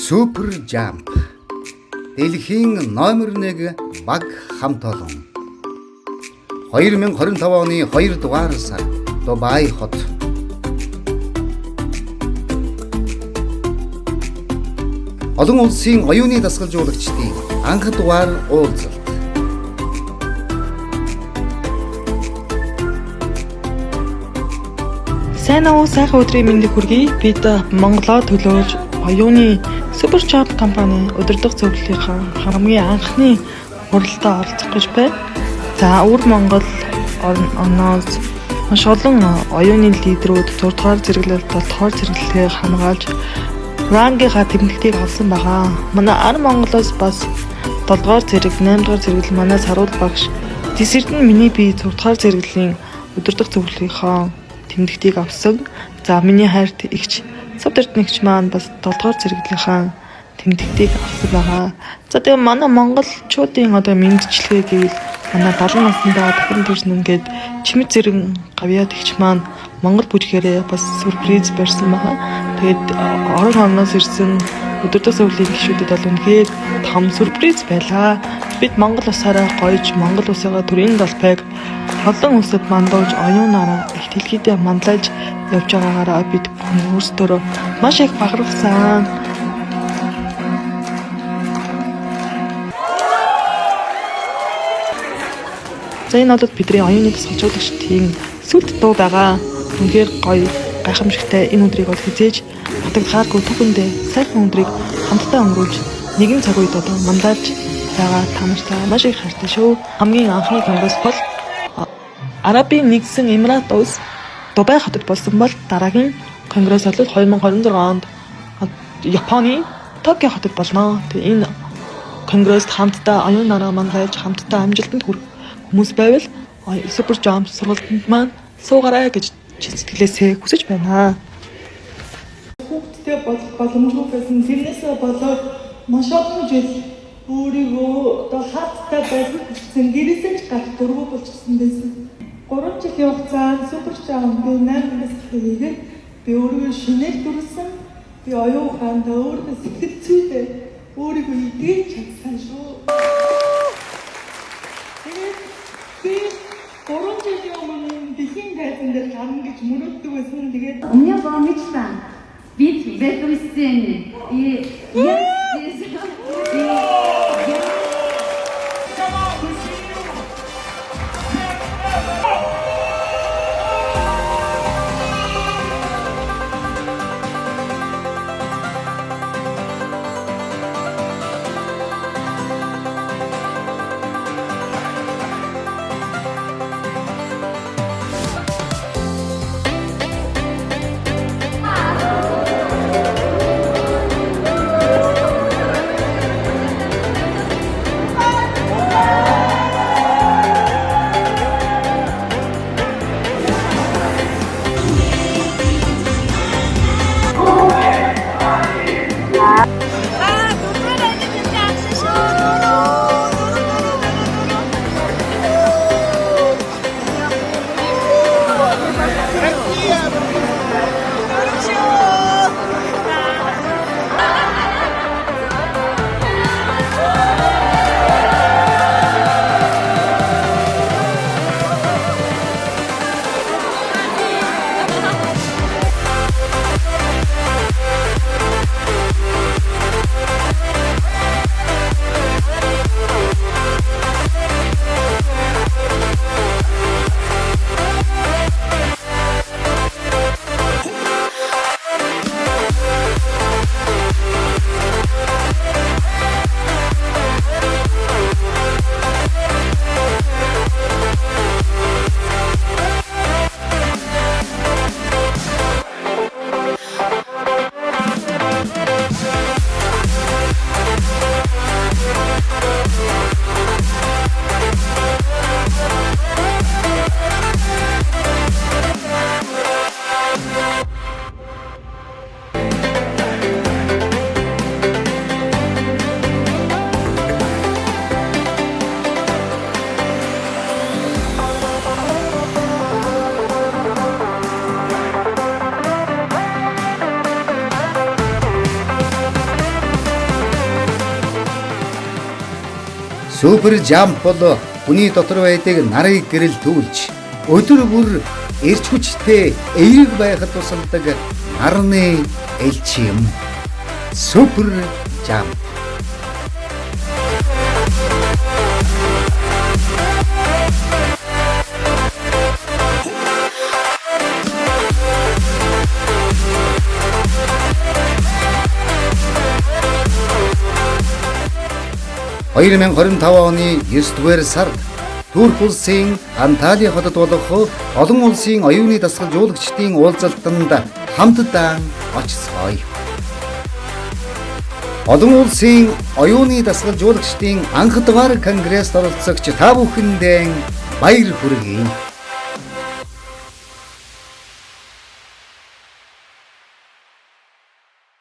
Супер Jump дэлхийн номер 1 баг хамт олон 2025 оны 2 дугаар сар Дубай хот олон улсын оюуны дасгалжуулагчдын анх дугаар уулзалт. Сайн уу, сайхан өдрийн мэндийг хүргэе. Бид Монголоо төлөөж оюуны Супер Jump компани удирдах зөвлөлийнхаа хамгийн анхны хуралдаа оролцох гэж байна. За, өвөр Монгол орноос маш олон оюуны лидерүүд 6 дугаар зэрэглэлд 7 дугаар зэрэглэлийг хамгаалж рангийнхаа тэмдэгтийг авсан байгаа. Манай Ар Монголоос бас 7 дугаар зэрэг, 8 дугаар зэрэглэл манай Саруул багш Дисэрдэн миний бие 6 дугаар зэрэглэлийн удирдах зөвлөлийнхаа тэмдэгтийг авсан. За, миний хайрт игч Савдэртнэгч маань бас 7 дугаар зэрэглэлийнхаа тэмдэгтийг авсан байгаа. За, тэгээ манай монголчуудын мэдчилгээ гэвэл манай 70 наснда дахин төрсөн ингээд чимэд зэрэг гавьяад игч маань Монгол бүжгээрээ бас сюрприз барьсан байгаа. Тэгээд орон орноос ирсэн өдөртөг зөвлөлийн гишүүдэд бол үнэхээр том сюрприз байлаа. Бид Монгол усаараа гоёж Монгол усаа төрийн далбайг олон улсад мандуулж оюунаараа их дэлхийдээ манлайлж явж байгаагаараа бид өөрсдөө маш их бахархсан. За, энэ бол бидний оюуны дасгалжуулагчдын сүлд дуу байгаа. Үнэхээр гоё, гайхамшигтай энэ өдрийг бол хизээж батгахааргүй түүхэндээ сайхан өдрийг хамтдаа өнгөрүүлж нэгэн цаг үед манлайлж байгаа тамартай маш их хайртай шүү. Хамгийн анхны конгресс бол Арабын нэгдсэн Эмират улс Дубай хотод болсон бол дараагийн конгресс бол 2026 онд Японы Токио хотод болно. Тэгээ энэ конгресст хамтдаа оюунаараа манлайлж хамтдаа амжилтанд хүрэх хүмүүс байвал Супер Jump сургалтанд маань суугаарай гэж чин сэтгэлээсээ хүсэж байна. Хүүхдтэй болох боломжгүй байсан. Тэрнээсээ болоод маш олон жил өөрийгөө хаттай байх гэсэн гэрээсээ ч гарах дургүй болчихсон байсан. 3 жилийн хугацаанд Супер Jump-ийн 8 хэсгээр би өөрийгөө шинээр дүрсэн. Би оюуханд өөрөөс сэтгэл зүйтэй өөрийгөө идэж чадсан шүү. Тэгээд би 3 жилийн өмнө дэлхийн тайзан дээр гарна гэж мөрөөддөг байсан. Тэгээд У меня была мечта быть в этой сцене. И я здесь. Супер жамп бол хүний дотор байдаг нарыг гэрэл төвлж өдөр бүр эрч хүчтэй эерэг байхад тусалдаг нарны элч юм. Супер жамп. (2025) оны 9-р сард Турк улсын Анталия хотод болох олон улсын оюуны дасгалжуулагчдын уулзалтанд хамтдаа очицгоё. Олон улсын оюуны дасгалжуулагчдын анх дугаар конгресст оролцогч та бүхэндээ баяр хүргэе.